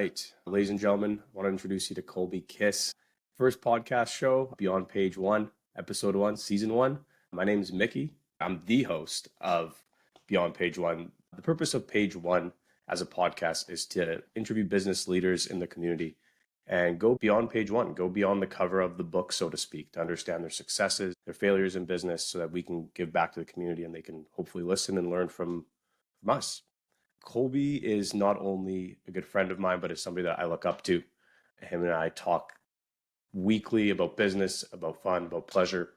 right. Ladies and gentlemen, I want to introduce you to Colby Kiss. First podcast show, Beyond Page 1, Episode 1, Season 1. My name is Mickey. I'm the host of Beyond Page 1. The purpose of Page 1 as a podcast is to interview business leaders in the community and go beyond Page 1, go beyond the cover of the book, so to speak, to understand their successes, their failures in business, so that we can give back to the community and they can hopefully listen and learn from us. Colby is not only a good friend of mine, but is somebody that I look up to. Him and I talk weekly about business, about fun, about pleasure.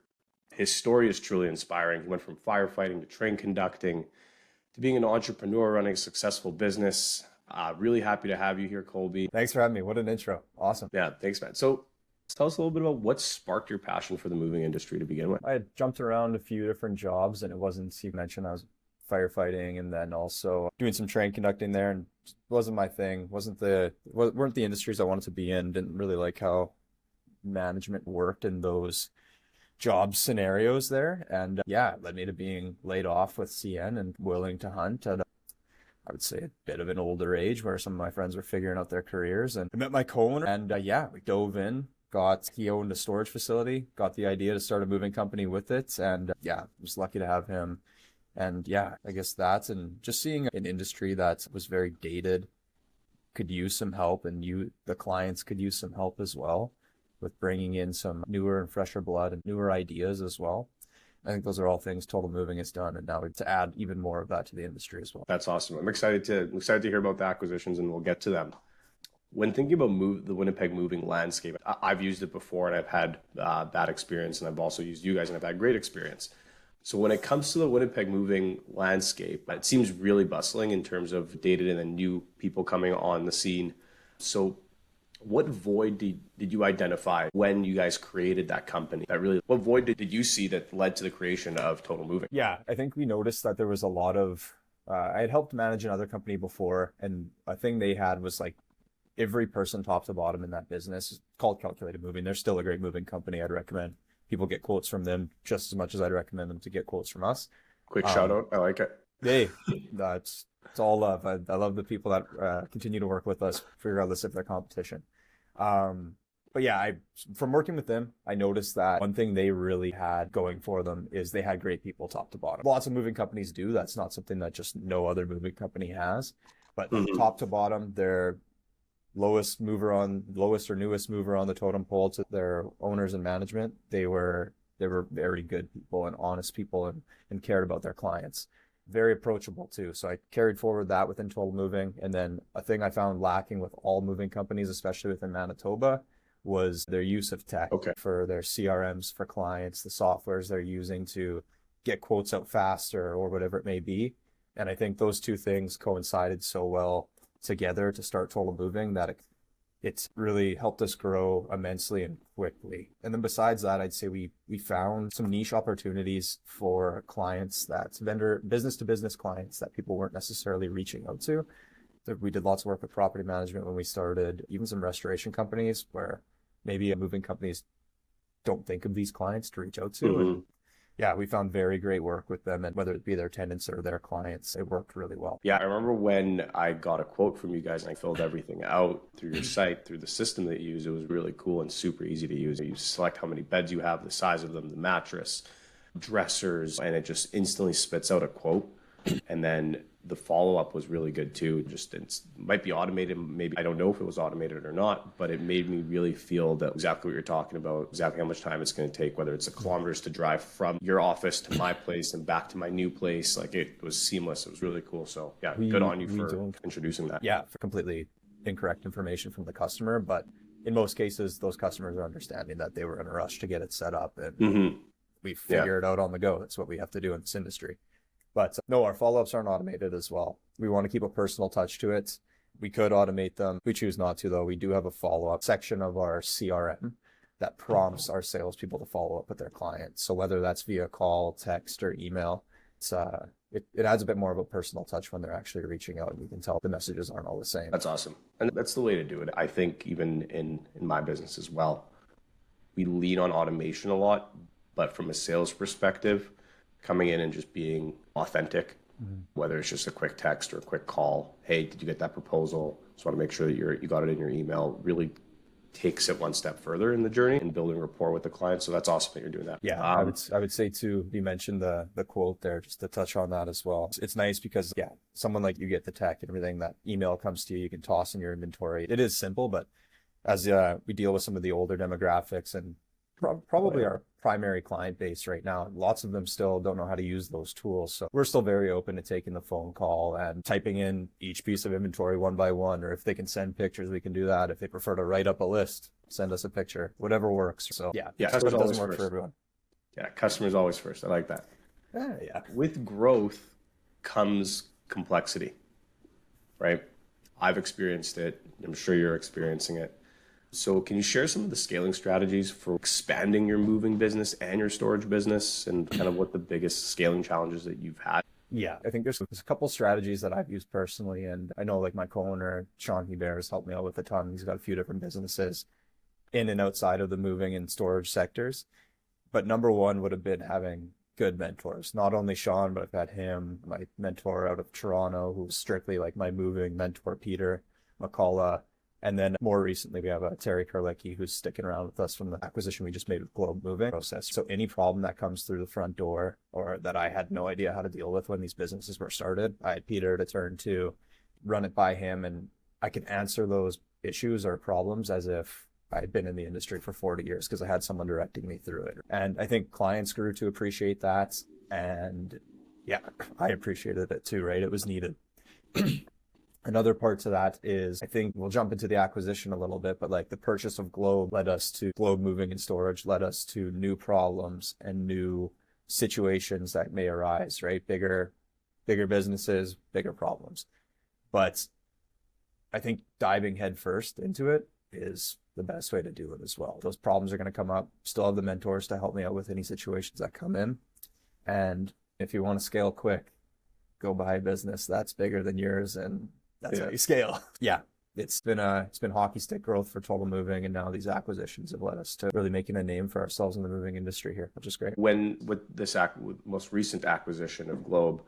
His story is truly inspiring. He went from firefighting to train conducting to being an entrepreneur running a successful business. Really happy to have you here, Colby. Thanks for having me. What an intro. Awesome. Yeah, thanks, man. So tell us a little bit about what sparked your passion for the moving industry to begin with. I had jumped around a few different jobs, and it wasn't, you mentioned I was firefighting and then also doing some train conducting there, and it wasn't my thing. Weren't the industries I wanted to be in. Didn't really like how management worked in those job scenarios there. And it led me to being laid off with CN and willing to hunt at I would say a bit of an older age where some of my friends were figuring out their careers. And I met my co-owner and we dove in. He owned a storage facility, got the idea to start a moving company with it. And was lucky to have him. And I guess that's, and just seeing an industry that was very dated could use some help, and the clients could use some help as well with bringing in some newer and fresher blood and newer ideas as well. I think those are all things Total Moving has done, and now to add even more of that to the industry as well. That's awesome. I'm excited to hear about the acquisitions, and we'll get to them. When thinking about the Winnipeg moving landscape, I've used it before and I've had bad experience, and I've also used you guys and I've had great experience. So when it comes to the Winnipeg moving landscape, it seems really bustling in terms of data and then new people coming on the scene. So what void did you identify when you guys created that company? What void did you see that led to the creation of Total Moving? Yeah, I think we noticed that there was a lot of, I had helped manage another company before, and a thing they had was like every person top to bottom in that business, called Calculated Moving. They're still a great moving company. I'd recommend people get quotes from them just as much as I'd recommend them to get quotes from us. Quick shout out. I like it. Hey, it's all love. I love the people that continue to work with us, regardless if they're competition. From working with them, I noticed that one thing they really had going for them is they had great people top to bottom. Lots of moving companies do. That's not something that just no other moving company has. But top to bottom, they're lowest or newest mover on the totem pole to their owners and management. They were very good people and honest people and cared about their clients. Very approachable too. So I carried forward that within Total Moving. And then a thing I found lacking with all moving companies, especially within Manitoba, was their use of tech for their CRMs for clients, the softwares they're using to get quotes out faster or whatever it may be. And I think those two things coincided so well together to start Total Moving that it's really helped us grow immensely and quickly. And then besides that, I'd say we found some niche opportunities for clients, that's business to business clients that people weren't necessarily reaching out to. We did lots of work with property management when we started, even some restoration companies where maybe moving companies don't think of these clients to reach out to. And we found very great work with them, and whether it be their tenants or their clients, it worked really well. Yeah, I remember when I got a quote from you guys and I filled everything out through your site, through the system that you use. It was really cool and super easy to use. You select how many beds you have, the size of them, the mattress, dressers, and it just instantly spits out a quote. And then the follow-up was really good too. It might be automated, maybe I don't know if it was automated or not, but it made me really feel that exactly what you're talking about, exactly how much time it's going to take, whether it's the kilometers to drive from your office to my place and back to my new place. Like, it was seamless. It was really cool. So good on you for introducing that. Yeah, for completely incorrect information from the customer, but in most cases, those customers are understanding that they were in a rush to get it set up, and we figure it out on the go. That's what we have to do in this industry. But no, our follow-ups aren't automated as well. We want to keep a personal touch to it. We could automate them. We choose not to, though. We do have a follow-up section of our CRM that prompts our salespeople to follow up with their clients. So whether that's via call, text, or email, it adds a bit more of a personal touch when they're actually reaching out, and you can tell the messages aren't all the same. That's awesome. And that's the way to do it. I think even in my business as well, we lean on automation a lot, but from a sales perspective, coming in and just being authentic whether it's just a quick text or a quick call. Hey, did you get that proposal? Just want to make sure that you got it in your email. Really takes it one step further in the journey and building rapport with the client. So that's awesome that you're doing that. Yeah, I would say too, you mentioned the quote there, just to touch on that as well. It's nice because, yeah, someone like you get the tech and everything, that email comes to you, you can toss in your inventory. It is simple, but as we deal with some of the older demographics and probably our primary client base right now, lots of them still don't know how to use those tools. So we're still very open to taking the phone call and typing in each piece of inventory one by one, or if they can send pictures, we can do that. If they prefer to write up a list, send us a picture, whatever works. So yeah, customers it always doesn't work first for everyone. Yeah, customers always first. I like that. Yeah. With growth comes complexity, right? I've experienced it. I'm sure you're experiencing it. So can you share some of the scaling strategies for expanding your moving business and your storage business, and kind of what the biggest scaling challenges that you've had? Yeah, I think there's a couple strategies that I've used personally, and I know like my co-owner, Sean Hebert, has helped me out with a ton. He's got a few different businesses in and outside of the moving and storage sectors. But number one would have been having good mentors. Not only Sean, but I've had him, my mentor out of Toronto, who's strictly like my moving mentor, Peter McCullough. And then more recently, we have Terry Karlicki, who's sticking around with us from the acquisition we just made with Globe Moving process. So any problem that comes through the front door, or that I had no idea how to deal with when these businesses were started, I had Peter to turn to, run it by him, and I can answer those issues or problems as if I had been in the industry for 40 years because I had someone directing me through it. And I think clients grew to appreciate that. And yeah, I appreciated it too, right? It was needed. Another part to that is, I think we'll jump into the acquisition a little bit, but like the purchase of Globe led us to Globe Moving and Storage, led us to new problems and new situations that may arise, right? Bigger businesses, bigger problems. But I think diving headfirst into it is the best way to do it as well. Those problems are going to come up. Still have the mentors to help me out with any situations that come in. And if you want to scale quick, go buy a business that's bigger than yours, and that's how you scale. Yeah, it's been hockey stick growth for Total Moving, and now these acquisitions have led us to really making a name for ourselves in the moving industry here, which is great. When with this most recent acquisition of Globe,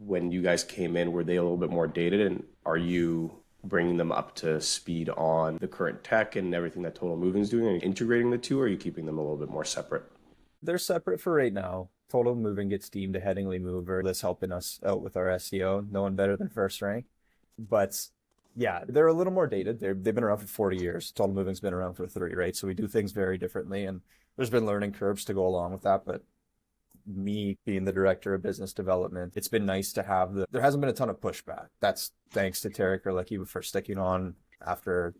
when you guys came in, were they a little bit more dated, and are you bringing them up to speed on the current tech and everything that Total Moving is doing, and integrating the two, or are you keeping them a little bit more separate? They're separate for right now. Total Moving gets deemed a Headingley mover that's helping us out with our SEO. No one better than First Rank. But yeah, they're a little more dated. They've been around for 40 years. Total Moving's been around for 3, right? So we do things very differently, and there's been learning curves to go along with that. But me being the director of business development, it's been nice to have there hasn't been a ton of pushback. That's thanks to Terry Karlicki for sticking on after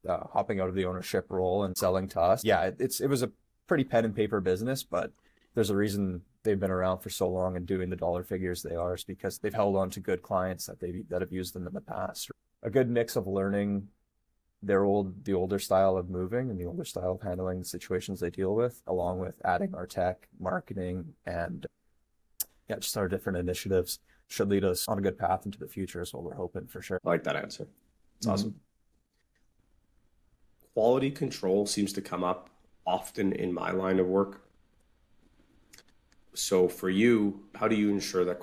hopping out of the ownership role and selling to us. Yeah, it was a pretty pen and paper business, but there's a reason they've been around for so long and doing the dollar figures they are, is because they've held on to good clients that have used them in the past. A good mix of learning the older style of moving and the older style of handling the situations they deal with, along with adding our tech, marketing, and just our different initiatives should lead us on a good path into the future is what we're hoping for sure. I like that answer. It's awesome. Quality control seems to come up often in my line of work. So for you, how do you ensure that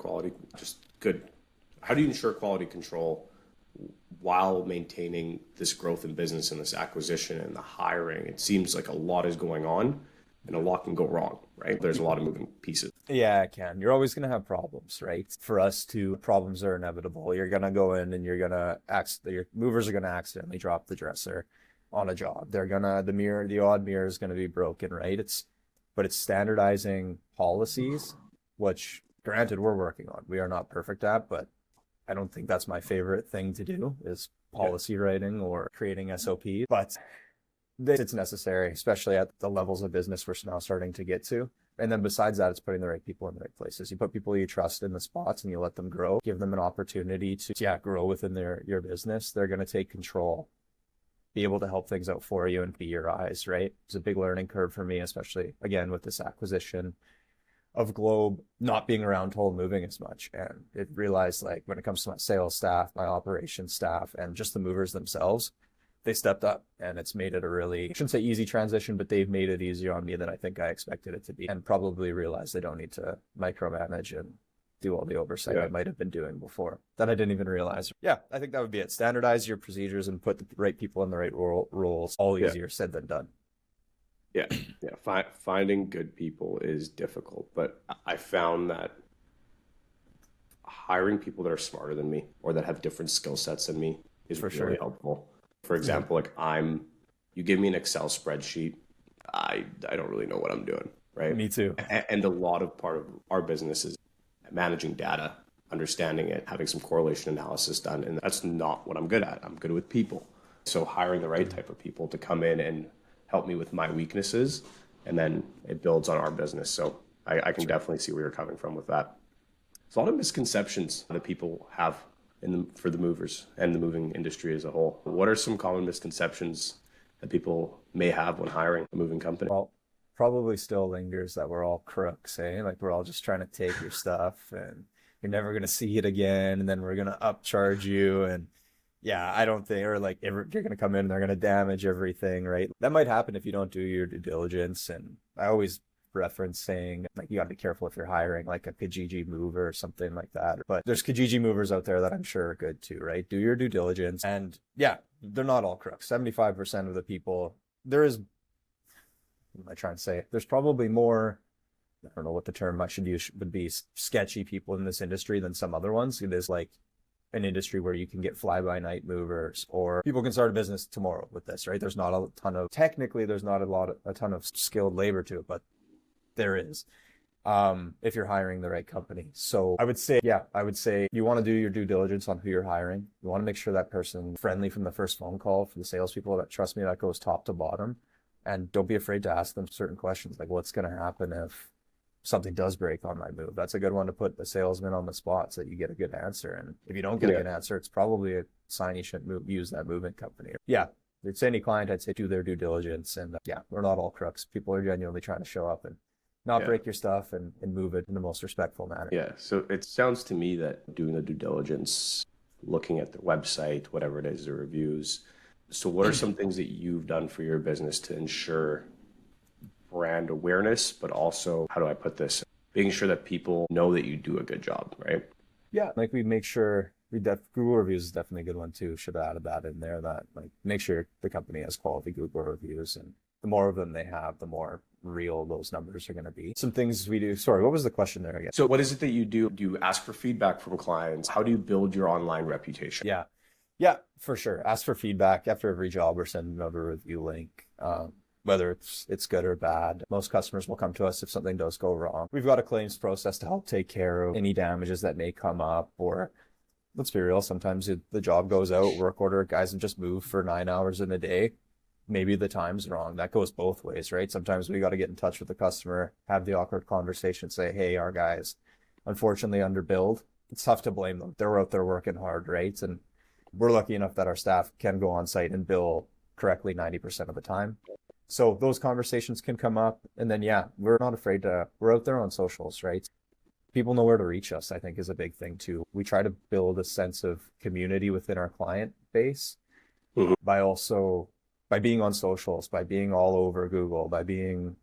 how do you ensure quality control while maintaining this growth in business and this acquisition and the hiring? It seems like a lot is going on and a lot can go wrong, right? There's a lot of moving pieces. Yeah, it can. You're always going to have problems, right? For us problems are inevitable. You're going to go in and your movers are going to accidentally drop the dresser on a job. The odd mirror is going to be broken, right? But it's standardizing policies, which granted we're working on. We are not perfect at, but I don't think that's my favorite thing to do is policy writing or creating SOPs. But it's necessary, especially at the levels of business we're now starting to get to. And then besides that, it's putting the right people in the right places. You put people you trust in the spots and you let them grow, give them an opportunity to grow within your business. They're going to take control, be able to help things out for you and be your eyes, right? It's a big learning curve for me, especially again with this acquisition of Globe, not being around Total Moving as much. And it realized, like, when it comes to my sales staff, my operations staff, and just the movers themselves, they stepped up, and it's made it I shouldn't say easy transition, but they've made it easier on me than I think I expected it to be, and probably realized they don't need to micromanage and do all the oversight Yeah. I might have been doing before that I didn't even realize. Yeah, I think that would be it. Standardize your procedures and put the right people in the right roles. All Yeah. easier said than done. Yeah. Finding good people is difficult, but I found that hiring people that are smarter than me or that have different skill sets than me is For really sure. helpful. For example, like you give me an Excel spreadsheet, I don't really know what I'm doing, right? Me too. And a lot of part of our business is managing data, understanding it, having some correlation analysis done, and that's not what I'm good at. I'm good with people. So hiring the right type of people to come in and help me with my weaknesses, and then it builds on our business. So I can definitely see where you're coming from with that. There's a lot of misconceptions that people have for the movers and the moving industry as a whole. What are some common misconceptions that people may have when hiring a moving company? Well, probably still lingers that we're all crooks, eh? Like we're all just trying to take your stuff and you're never going to see it again. And then we're going to upcharge you. And yeah, I don't think, or like you're going to come in and they're going to damage everything, right? That might happen if you don't do your due diligence. And I always reference saying like you got to be careful if you're hiring like a Kijiji mover or something like that. But there's Kijiji movers out there that I'm sure are good too, right? Do your due diligence. And yeah, they're not all crooks. 75% of the people, there is, what am I trying to say? There's probably more, I don't know what the term I should use would be, sketchy people in this industry than some other ones. It is like an industry where you can get fly-by-night movers, or people can start a business tomorrow with this, right? There's not a ton of, technically there's not a ton of skilled labor to it, but there is, if you're hiring the right company. So I would say you want to do your due diligence on who you're hiring. You want to make sure that person friendly from the first phone call. For the salespeople, that trust me, that goes top to bottom. And don't be afraid to ask them certain questions, like what's going to happen if something does break on my move. That's a good one to put the salesman on the spot so that you get a good answer. And if you don't get a good answer, it's probably a sign you shouldn't use that moving company. Yeah, if it's any client, I'd say do their due diligence. And yeah, we're not all crooks. People are genuinely trying to show up and not break your stuff and move it in the most respectful manner. Yeah, so it sounds to me that doing the due diligence, looking at the website, whatever it is, the reviews. So what are some things that you've done for your business to ensure brand awareness, but also, how do I put this, making sure that people know that you do a good job, right? Yeah, like we make sure, Google reviews is definitely a good one too. Should have added that in there, that like make sure the company has quality Google reviews, and the more of them they have, the more real those numbers are going to be. Some things we do. Sorry, what was the question there again? So what is it that you do? Do you ask for feedback from clients? How do you build your online reputation? Yeah, for sure. Ask for feedback after every job. We're sending out a review link, whether it's good or bad. Most customers will come to us if something does go wrong. We've got a claims process to help take care of any damages that may come up, or let's be real, sometimes the job goes out, work order, guys have just moved for 9 hours in a day. Maybe the time's wrong. That goes both ways, right? Sometimes we got to get in touch with the customer, have the awkward conversation, say, hey, our guys unfortunately underbilled. It's tough to blame them. They're out there working hard, right? And we're lucky enough that our staff can go on site and bill correctly 90% of the time. So those conversations can come up. And then, yeah, we're not afraid we're out there on socials, right? People know where to reach us, I think, is a big thing too. We try to build a sense of community within our client base by being on socials, by being all over Google, by being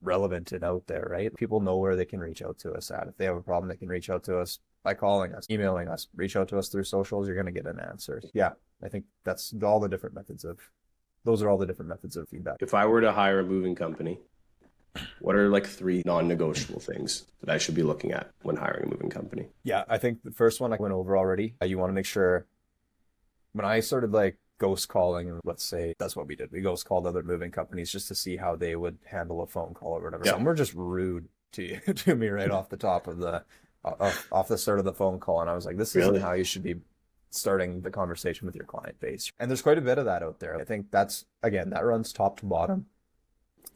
relevant and out there, right? People know where they can reach out to us at. If they have a problem, they can reach out to us by calling us, emailing us, reach out to us through socials, you're going to get an answer. Yeah, I think those are all the different methods of feedback. If I were to hire a moving company, what are like 3 non-negotiable things that I should be looking at when hiring a moving company? Yeah, I think the first one I went over already. You want to make sure, when I started like ghost calling, and let's say that's what we did. We ghost called other moving companies just to see how they would handle a phone call or whatever. Yeah. Some were just rude to me right off the top of off the start of the phone call. And I was like, this isn't how you should be starting the conversation with your client base. And there's quite a bit of that out there. I think that runs top to bottom.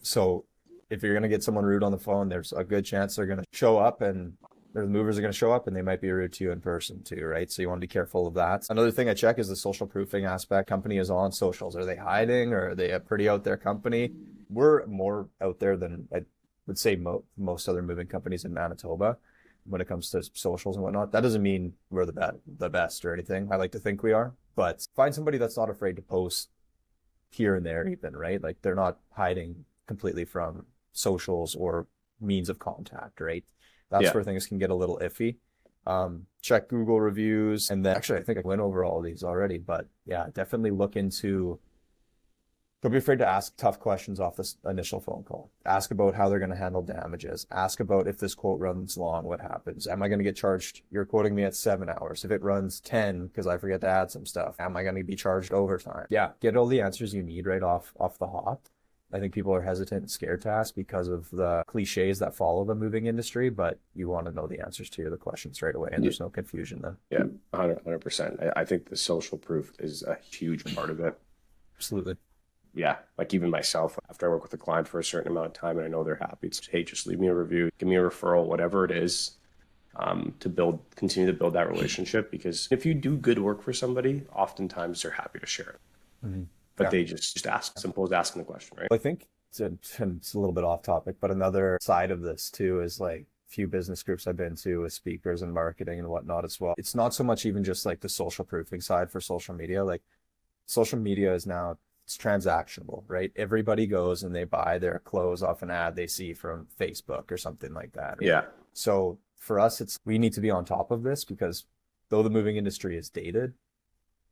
So if you're going to get someone rude on the phone, there's a good chance they're going to show up, and the movers are going to show up and they might be rude to you in person too, right? So you want to be careful of that. Another thing I check is the social proofing aspect. Company is on socials. Are they hiding, or are they a pretty out there company? We're more out there than I would say most other moving companies in Manitoba when it comes to socials and whatnot. That doesn't mean we're the best or anything. I like to think we are, but find somebody that's not afraid to post here and there even, right? Like they're not hiding completely from socials or means of contact, right? That's Yeah. where things can get a little iffy. Check Google reviews, and then actually I think I went over all of these already, but yeah, definitely look into. Don't be afraid to ask tough questions off this initial phone call. Ask about how they're going to handle damages. Ask about if this quote runs long, what happens? Am I going to get charged? You're quoting me at 7 hours. If it runs 10 because I forget to add some stuff, am I going to be charged overtime? Yeah, get all the answers you need right off the hop. I think people are hesitant and scared to ask because of the cliches that follow the moving industry, but you want to know the answers to the questions right away, and there's no confusion then. Yeah, 100%. I think the social proof is a huge part of it. Absolutely. Yeah, like even myself, after I work with a client for a certain amount of time and I know they're happy, it's, hey, just leave me a review, give me a referral, whatever it is, to continue to build that relationship. Because if you do good work for somebody, oftentimes they're happy to share it. Mm-hmm. But they just ask, simple as asking the question, right? I think it's a little bit off topic, but another side of this too is like few business groups I've been to with speakers and marketing and whatnot as well. It's not so much even just like the social proofing side for social media. Like social media is now, it's transactional, right? Everybody goes and they buy their clothes off an ad they see from Facebook or something like that. Right? Yeah. So for us, we need to be on top of this, because though the moving industry is dated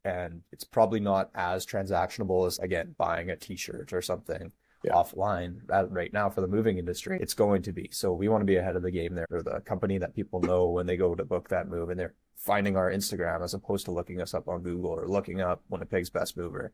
and it's probably not as transactionable as, again, buying a t-shirt or something offline right now for the moving industry, it's going to be. So we want to be ahead of the game there, or the company that people know when they go to book that move and they're finding our Instagram as opposed to looking us up on Google or looking up Winnipeg's best mover.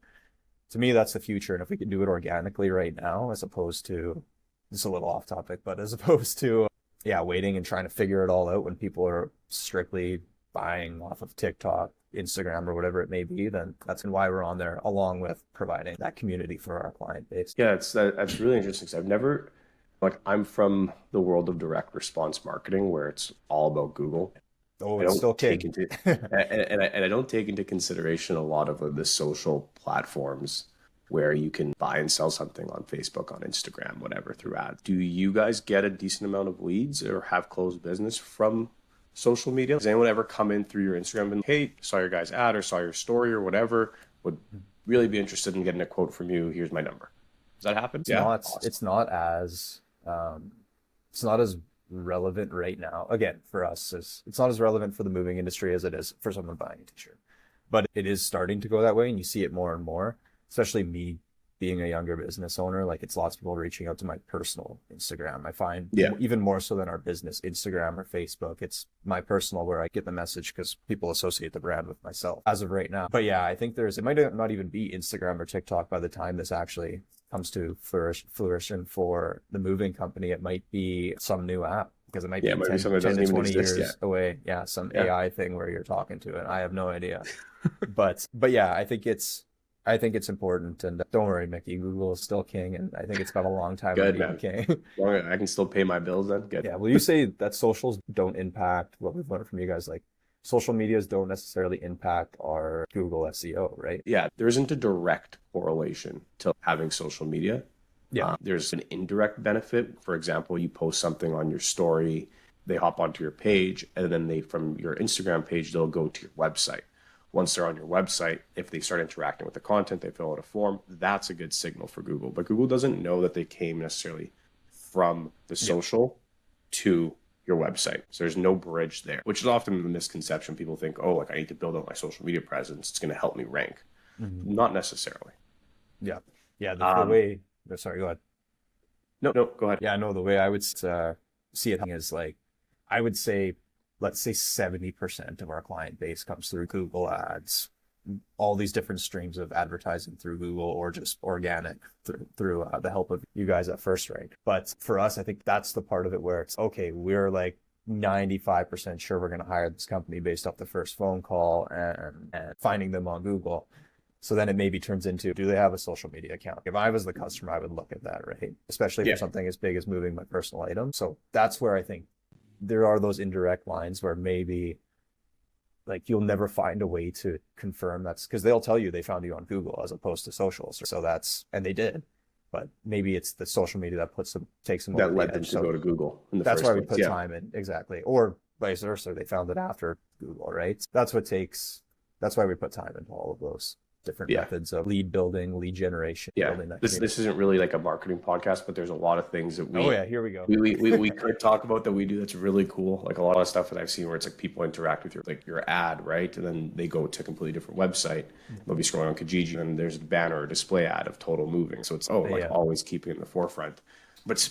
To me, that's the future. And if we can do it organically right now, as opposed to, this is a little off topic, but as opposed to, waiting and trying to figure it all out when people are strictly buying off of TikTok, Instagram, or whatever it may be, then that's why we're on there, along with providing that community for our client base. Yeah, that's really interesting, because I'm from the world of direct response marketing, where it's all about Google. Oh, it's still king. And I don't take into consideration a lot of the social platforms where you can buy and sell something on Facebook, on Instagram, whatever, through ads. Do you guys get a decent amount of leads or have closed business from social media? Does anyone ever come in through your Instagram and, hey, saw your guys' ad or saw your story or whatever, would really be interested in getting a quote from you, here's my number? Does that happen? It's not as relevant right now. Again, for us, it's not as relevant for the moving industry as it is for someone buying a t-shirt, but it is starting to go that way, and you see it more and more, especially me being a younger business owner. Like, it's lots of people reaching out to my personal Instagram. I find even more so than our business Instagram or Facebook, it's my personal where I get the message, because people associate the brand with myself as of right now. But yeah, I think it might not even be Instagram or TikTok by the time this actually comes to fruition for the moving company. It might be some new app, because it might be 10 to 20 years away. Yeah, some AI thing where you're talking to it. I have no idea. but yeah, I think it's important. And don't worry, Mickey, Google is still king, and I think it's got a long time to be king. I can still pay my bills then. Good. Yeah. Will you say that socials don't impact what we've learned from you guys? Like, social medias don't necessarily impact our Google SEO, right? Yeah, there isn't a direct correlation to having social media. Yeah, there's an indirect benefit. For example, you post something on your story, they hop onto your page, and then from your Instagram page, they'll go to your website. Once they're on your website, if they start interacting with the content, they fill out a form, that's a good signal for Google. But Google doesn't know that they came necessarily from the social to your website. So there's no bridge there, which is often the misconception. People think, oh, like I need to build up my social media presence, it's going to help me rank. Not necessarily. Yeah. The way, sorry, go ahead. No, go ahead. Yeah, no, the way I would see it is, like, I would say, let's say 70% of our client base comes through Google ads, all these different streams of advertising through Google, or just organic through the help of you guys at First Rank. But for us, I think that's the part of it where it's, okay, we're like 95% sure we're going to hire this company based off the first phone call and finding them on Google. So then it maybe turns into, do they have a social media account? If I was the customer, I would look at that, right? Especially for something as big as moving my personal items. So that's where I think there are those indirect lines where maybe, like, you'll never find a way to confirm that's, because they'll tell you they found you on Google as opposed to socials. So and they did, but maybe it's the social media that takes them that led them to go to Google. That's why we put time in. Exactly. Or vice versa. They found it after Google, right? That's why we put time into all of those. different Yeah. methods of lead building, lead generation, Yeah. building that This community. isn't really like a marketing podcast, but there's a lot of things that Oh yeah, here we go. we could talk about that we do that's really cool. Like a lot of stuff that I've seen where it's like people interact with your ad, right? And then they go to a completely different website. They'll be scrolling on Kijiji and there's a banner or display ad of Total Moving. So it's Yeah. always keeping it in the forefront. But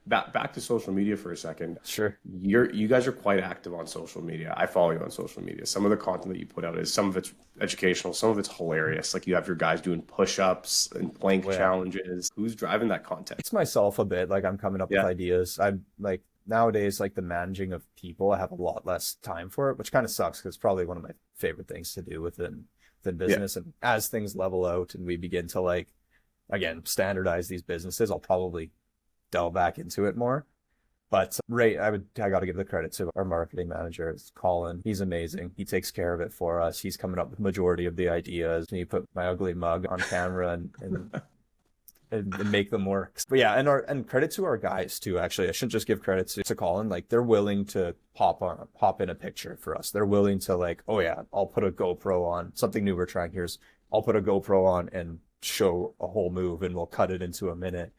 back to social media for a second. Sure. You guys are quite active on social media. I follow you on social media. Some of the content that you put out is some of it's educational, some of it's hilarious. Like you have your guys doing push-ups and plank challenges. Who's driving that content? It's myself a bit. Like I'm coming up with ideas. I'm like nowadays, like the managing of people, I have a lot less time for it, which kind of sucks because it's probably one of my favorite things to do within business. And as things level out and we begin to like, again, standardize these businesses, I'll probably delve back into it more. But I got to give the credit to our marketing manager, it's Colin. He's amazing. He takes care of it for us. He's coming up with the majority of the ideas. He put my ugly mug on camera and make them work. But yeah, and credit to our guys too. Actually, I shouldn't just give credit to Colin. Like they're willing to pop in a picture for us. They're willing to like, oh yeah, I'll put a GoPro on. Something new we're trying here is I'll put a GoPro on and show a whole move, and we'll cut it into a minute.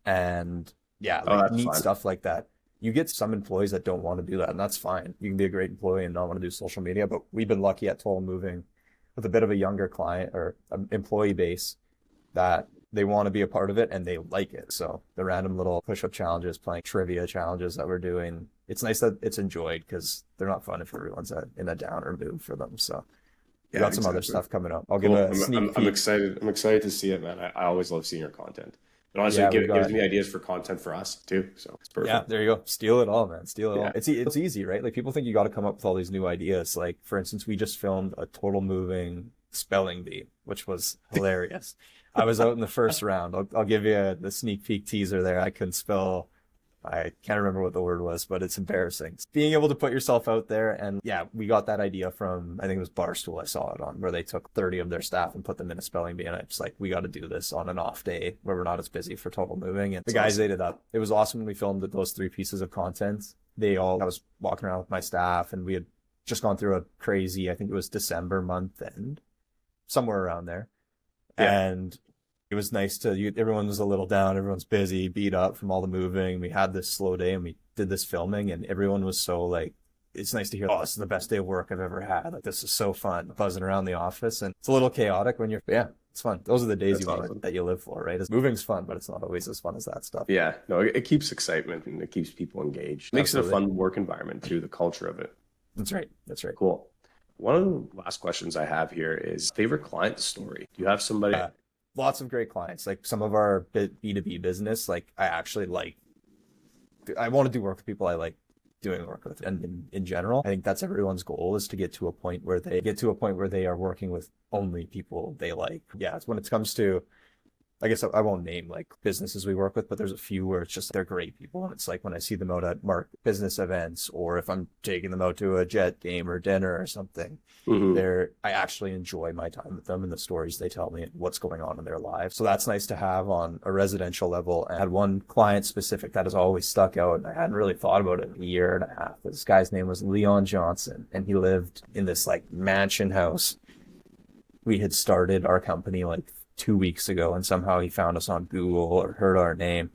And yeah, like neat stuff like that. You get some employees that don't want to do that, and that's fine. You can be a great employee and not want to do social media, but we've been lucky at Total Moving with a bit of a younger client or employee base that they want to be a part of it and they like it. So the random little push-up challenges, playing trivia challenges that we're doing, it's nice that it's enjoyed because they're not fun if everyone's in a downer mood for them. So we got some other stuff coming up. I'll give a sneak peek. I'm excited to see it, man. I always love seeing your content. And honestly, it gives me ideas for content for us too. So it's perfect. Yeah, there you go. Steal it all, man. Steal it all. It's easy, right? Like people think you got to come up with all these new ideas. Like for instance, we just filmed a Total Moving spelling bee, which was hilarious. I was out in the first round. I'll give you the sneak peek teaser there. I couldn't spell. I can't remember what the word was, but it's embarrassing. Being able to put yourself out there. And yeah, we got that idea from, I think it was Barstool I saw it on, where they took 30 of their staff and put them in a spelling bee. And it's like, we got to do this on an off day where we're not as busy for Total Moving. And the guys ate it up. It was awesome when we filmed those 3 pieces of content. I was walking around with my staff and we had just gone through a crazy, I think it was December month end, somewhere around there. Yeah. And it was nice everyone was a little down, everyone's busy, beat up from all the moving. We had this slow day and we did this filming and everyone was so like, it's nice to hear, oh, this is the best day of work I've ever had. Like, this is so fun, buzzing around the office. And it's a little chaotic when it's fun. Those are the days that you live for, right? Moving's fun, but it's not always as fun as that stuff. Yeah, no, it keeps excitement and it keeps people engaged. It makes it a fun work environment too, the culture of it. That's right. Cool. One of the last questions I have here is favorite client story. Do you have somebody? Lots of great clients. Like some of our B2B business, like I want to do work with people I like doing work with. And in general, I think that's everyone's goal, is to get to a point where they are working with only people they like. Yeah, it's when it comes to, I guess I won't name like businesses we work with, but there's a few where it's just they're great people. And it's like when I see them out at business events, or if I'm taking them out to a Jet game or dinner or something, I actually enjoy my time with them and the stories they tell me and what's going on in their lives. So that's nice to have on a residential level. I had one client specific that has always stuck out, and I hadn't really thought about it in a year and a half. This guy's name was Leon Johnson, and he lived in this like mansion house. We had started our company like 2 weeks ago, and somehow he found us on Google or heard our name,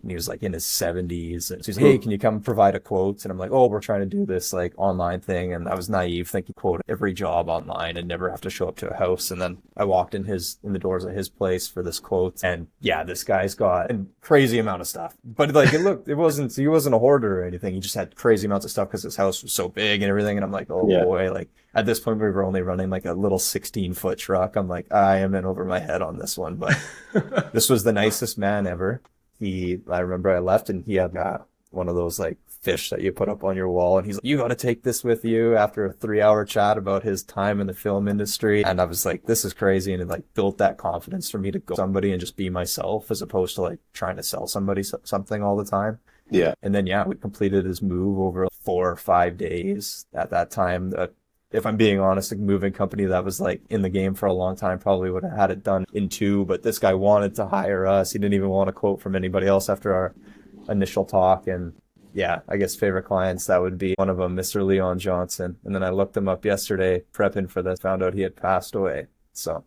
and he was like in his 70s, and so he's, hey, can you come provide a quote? And I'm like, oh, we're trying to do this like online thing. And I was naive, thinking quote every job online and never have to show up to a house. And then I walked in the doors of his place for this quote, and yeah, this guy's got a crazy amount of stuff, but like he wasn't a hoarder or anything. He just had crazy amounts of stuff because his house was so big and everything. And I'm like, oh boy, like at this point we were only running like a little 16-foot truck. I'm like, I am in over my head on this one, but this was the nicest man ever. I remember I left and he had one of those like fish that you put up on your wall, and he's like, you got to take this with you, after a 3-hour chat about his time in the film industry. And I was like, this is crazy. And it like built that confidence for me to go to somebody and just be myself, as opposed to like trying to sell somebody something all the time. Yeah. And then, we completed his move over 4 or 5 days. At that time, if I'm being honest, a moving company that was like in the game for a long time probably would have had it done in 2, but this guy wanted to hire us. He didn't even want a quote from anybody else after our initial talk. And yeah, I guess favorite clients, that would be one of them, Mr. Leon Johnson. And then I looked him up yesterday prepping for this, found out he had passed away. So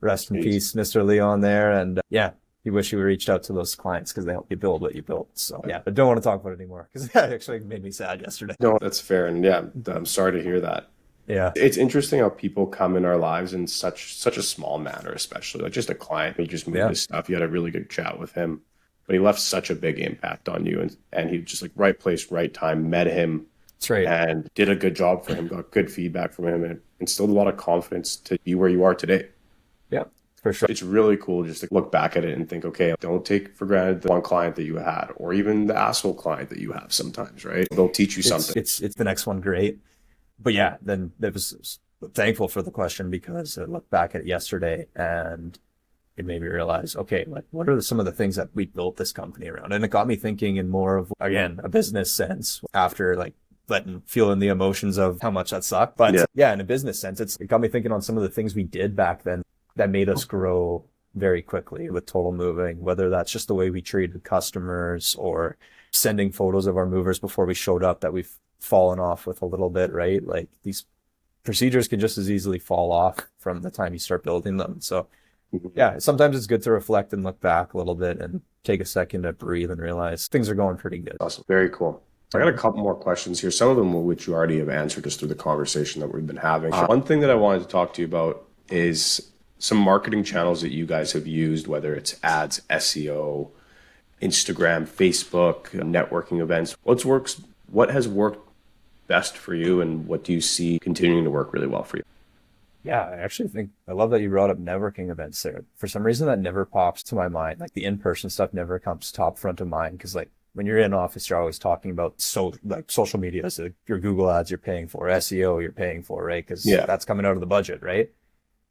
Rest in peace, Mr. Leon there. And yeah, you wish you reached out to those clients because they help you build what you built. So yeah, I don't want to talk about it anymore because that actually made me sad yesterday. No, that's fair. And yeah, I'm sorry to hear that. Yeah. It's interesting how people come in our lives in such a small manner, especially like just a client. He just moved his stuff. You had a really good chat with him, but he left such a big impact on you. And he just like right place, right time, met him. That's right. And did a good job for him, got good feedback from him, and instilled a lot of confidence to be where you are today. Yeah, for sure. It's really cool just to look back at it and think, okay, don't take for granted the one client that you had, or even the asshole client that you have sometimes, right? They'll teach you something. It's the next one great. But yeah, then it was thankful for the question because I looked back at it yesterday and it made me realize, okay, like what are some of the things that we built this company around? And it got me thinking in more of, again, a business sense after like feeling the emotions of how much that sucked. But yeah, in a business sense, it got me thinking on some of the things we did back then that made us grow very quickly with Total Moving, whether that's just the way we treated customers or sending photos of our movers before we showed up that we've fallen off with a little bit, right? Like these procedures can just as easily fall off from the time you start building them. So yeah, sometimes it's good to reflect and look back a little bit and take a second to breathe and realize things are going pretty good. Awesome. Very cool. I got a couple more questions here, some of them which you already have answered just through the conversation that we've been having. One thing that I wanted to talk to you about is some marketing channels that you guys have used, whether it's ads, SEO, Instagram, Facebook, networking events. What has worked best for you, and what do you see continuing to work really well for you? Yeah, I actually think I love that you brought up networking events there. For some reason, that never pops to my mind. Like the in-person stuff never comes top front of mind because like when you're in office, you're always talking about social media. So your Google ads you're paying for, SEO you're paying for, right? Because that's coming out of the budget, right?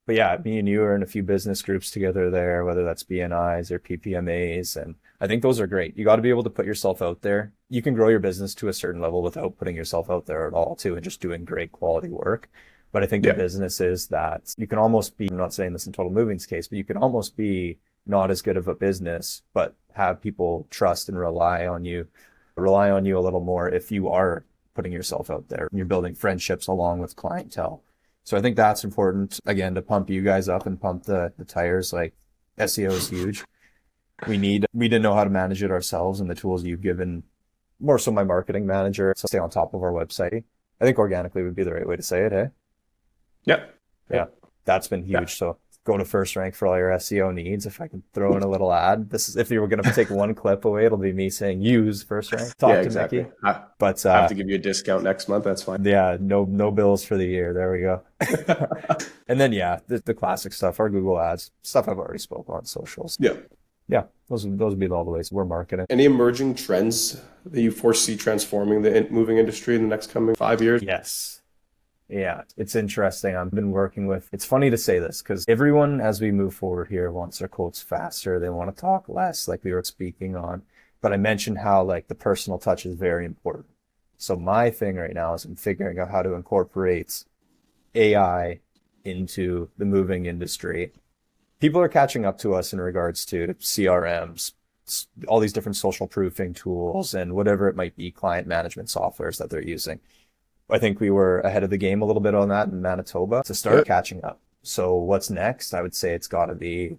But yeah, me and you are in a few business groups together there, whether that's BNIs or PPMAs. And I think those are great. You got to be able to put yourself out there. You can grow your business to a certain level without putting yourself out there at all too, and just doing great quality work. But I think the business is that you can almost be, I'm not saying this in Total Moving's case, but you can almost be not as good of a business, but have people trust and rely on you a little more if you are putting yourself out there and you're building friendships along with clientele. So I think that's important, again, to pump you guys up and pump the tires. Like SEO is huge. We didn't know how to manage it ourselves, and the tools you've given, more so my marketing manager, to stay on top of our website. I think organically would be the right way to say it, eh? Yeah, that's been huge. Yeah. So go to First Rank for all your SEO needs. If I can throw in a little ad, this is if you were going to take one clip away, it'll be me saying use First Rank. Talk to Mickey. But I have to give you a discount next month. That's fine. Yeah, no bills for the year. There we go. And then the classic stuff, our Google ads, stuff I've already spoke on socials. Yeah, those would be all the ways we're marketing. Any emerging trends that you foresee transforming the moving industry in the next coming 5 years? Yes. Yeah, it's interesting. I've been working with, it's funny to say this because everyone, as we move forward here, wants their quotes faster. They want to talk less, like we were speaking on. But I mentioned how like the personal touch is very important. So my thing right now is I'm figuring out how to incorporate AI into the moving industry. People are catching up to us in regards to CRMs, all these different social proofing tools, and whatever it might be, client management softwares that they're using. I think we were ahead of the game a little bit on that in Manitoba to start catching up. So what's next? I would say it's going to be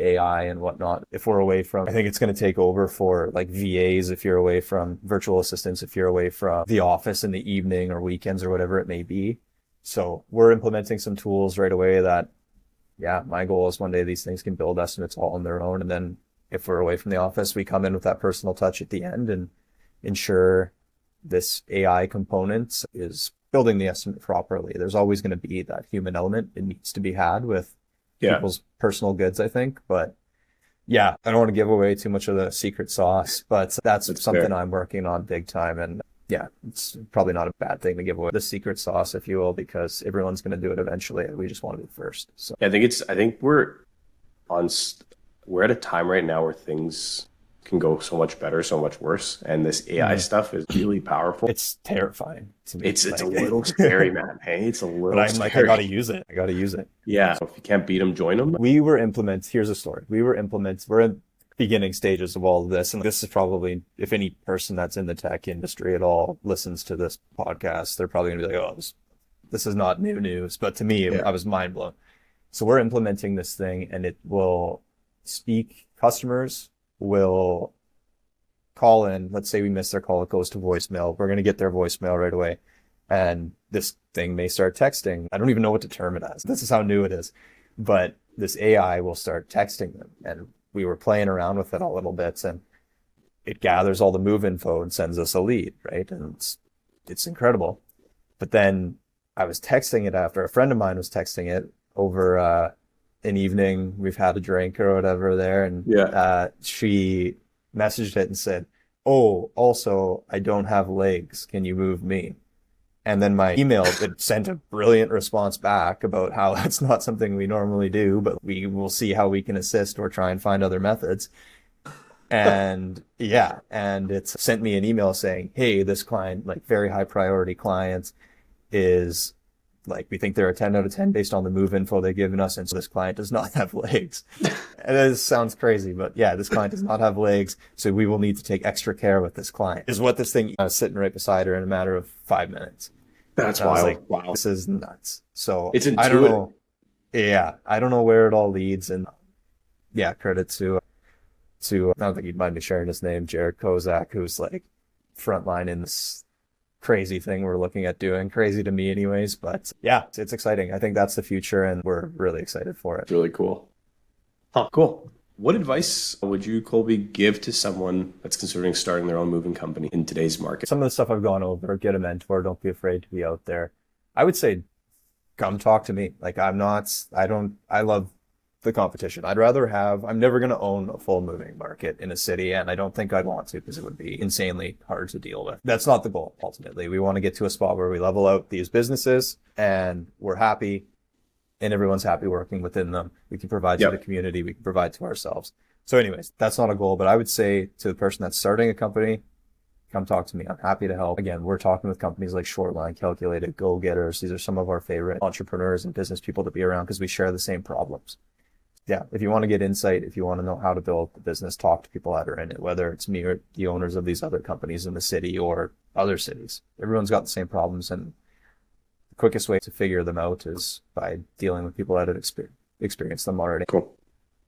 AI and whatnot. If we're away from, I think it's going to take over for like VAs if you're away from virtual assistants, if you're away from the office in the evening or weekends or whatever it may be. So we're implementing some tools right away that, my goal is one day these things can build us and it's all on their own. And then if we're away from the office, we come in with that personal touch at the end and ensure this AI component is building the estimate properly. There's always going to be that human element. It needs to be had with people's personal goods, I think. But I don't want to give away too much of the secret sauce, but that's something fair. I'm working on big time. And it's probably not a bad thing to give away the secret sauce, if you will, because everyone's going to do it eventually. And we just want to be first. So I think we're at a time right now where things can go so much better, so much worse, and this AI stuff is really powerful. It's terrifying to me. It's a little scary, man. Hey, it's a little. But I'm scary. Like, I gotta use it. Yeah. So if you can't beat them, join them. We're in beginning stages of all of this, and this is probably, if any person that's in the tech industry at all listens to this podcast, they're probably gonna be like, "Oh, this is not new news." But to me, I was mind blown. So we're implementing this thing, and it will speak. Customers will call in. Let's say we miss their call, it goes to voicemail. We're going to get their voicemail right away. And this thing may start texting. I don't even know what to term it as. This is how new it is. But this AI will start texting them. And we were playing around with it a little bit, and it gathers all the move info and sends us a lead, right? And it's incredible. But then I was texting it after a friend of mine was texting it over an evening. We've had a drink or whatever there. And she messaged it and said, "Oh, also, I don't have legs. Can you move me?" And then my email, it sent a brilliant response back about how that's not something we normally do, but we will see how we can assist or try and find other methods. And and it's sent me an email saying, "Hey, this client, like very high priority client, is like, we think they're a 10 out of 10 based on the move info they've given us. And so this client does not have legs." And this sounds crazy, but yeah, this client does not have legs. So we will need to take extra care with this client, is what this thing, I was sitting right beside her in a matter of 5 minutes. That's wild. like, wow. This is nuts. So it's intuitive. I don't know. Yeah. I don't know where it all leads. And yeah, credit to, I don't think you'd mind me sharing his name, Jared Kozak, who's like frontline in this crazy thing we're looking at doing. Crazy to me anyways, but yeah, it's exciting. I think that's the future, and we're really excited for it. It's really cool. Cool. What advice would you, Colby, give to someone that's considering starting their own moving company in today's market? Some of the stuff I've gone over: get a mentor, don't be afraid to be out there. I would say come talk to me. Like, I love the competition. I'm never going to own a full moving market in a city, and I don't think I'd want to, because it would be insanely hard to deal with. That's not the goal. Ultimately, we want to get to a spot where we level out these businesses and we're happy and everyone's happy working within them. We can provide to the community, we can provide to ourselves. So anyways, that's not a goal, but I would say to the person that's starting a company, come talk to me. I'm happy to help. Again, we're talking with companies like Shortline, Calculated, Go Getters. These are some of our favorite entrepreneurs and business people to be around, because we share the same problems. Yeah, if you want to get insight, if you want to know how to build the business, talk to people that are in it, whether it's me or the owners of these other companies in the city or other cities. Everyone's got the same problems, and the quickest way to figure them out is by dealing with people that have experienced them already. Cool.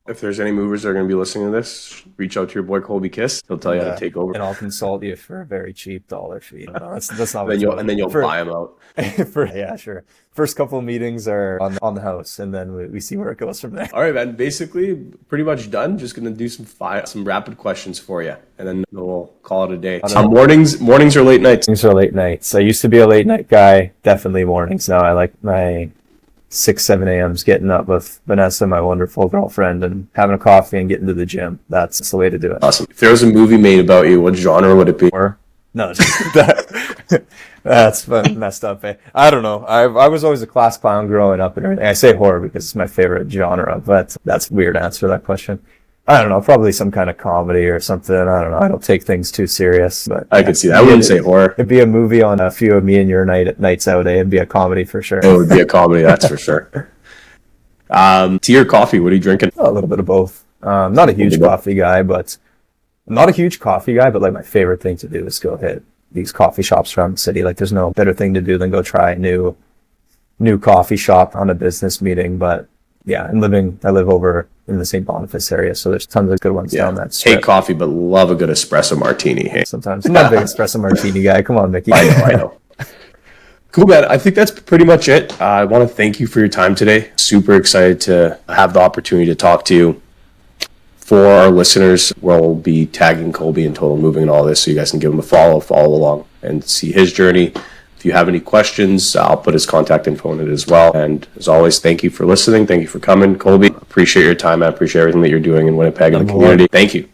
If there's any movers that are going to be listening to this, reach out to your boy Colby Kiss. He'll tell you how to take over. And I'll consult you for a very cheap $1 fee. No, that's not and then you'll buy them out. Yeah, sure. First couple of meetings are on the house, and then we see where it goes from there. All right, man. Basically, pretty much done. Just going to do some rapid questions for you, and then we'll call it a day. Mornings or late nights? Mornings or late nights. I used to be a late night guy. Definitely mornings now. I like my 6, 7 a.m.s getting up with Vanessa, my wonderful girlfriend, and having a coffee and getting to the gym. That's the way to do it. Awesome. If there was a movie made about you, what genre would it be? No, that's messed up. I don't know. I was always a class clown growing up and everything. I say horror because it's my favorite genre, but that's a weird answer to that question. I don't know, probably some kind of comedy or something. I don't know. I don't take things too serious. But I could see that. I wouldn't say horror. It'd be a movie on a few of me and your nights out. It'd be a comedy for sure. It would be a comedy, that's for sure. Tea or coffee? What are you drinking? A little bit of both. Not a huge coffee guy, but like my favorite thing to do is go hit these coffee shops around the city. Like, there's no better thing to do than go try a new coffee shop on a business meeting. But yeah, I live over in the St. Boniface area, so there's tons of good ones down that strip. Hate coffee, but love a good espresso martini. Hey. Sometimes. I'm not a big espresso martini guy. Come on, Mickey. I know. Cool, man. I think that's pretty much it. I want to thank you for your time today. Super excited to have the opportunity to talk to you. For our listeners, we'll be tagging Colby and Total Moving and all this, so you guys can give him a follow along and see his journey. If you have any questions, I'll put his contact info in it as well. And as always, thank you for listening. Thank you for coming. Colby, appreciate your time. I appreciate everything that you're doing in Winnipeg and the community. Thank you.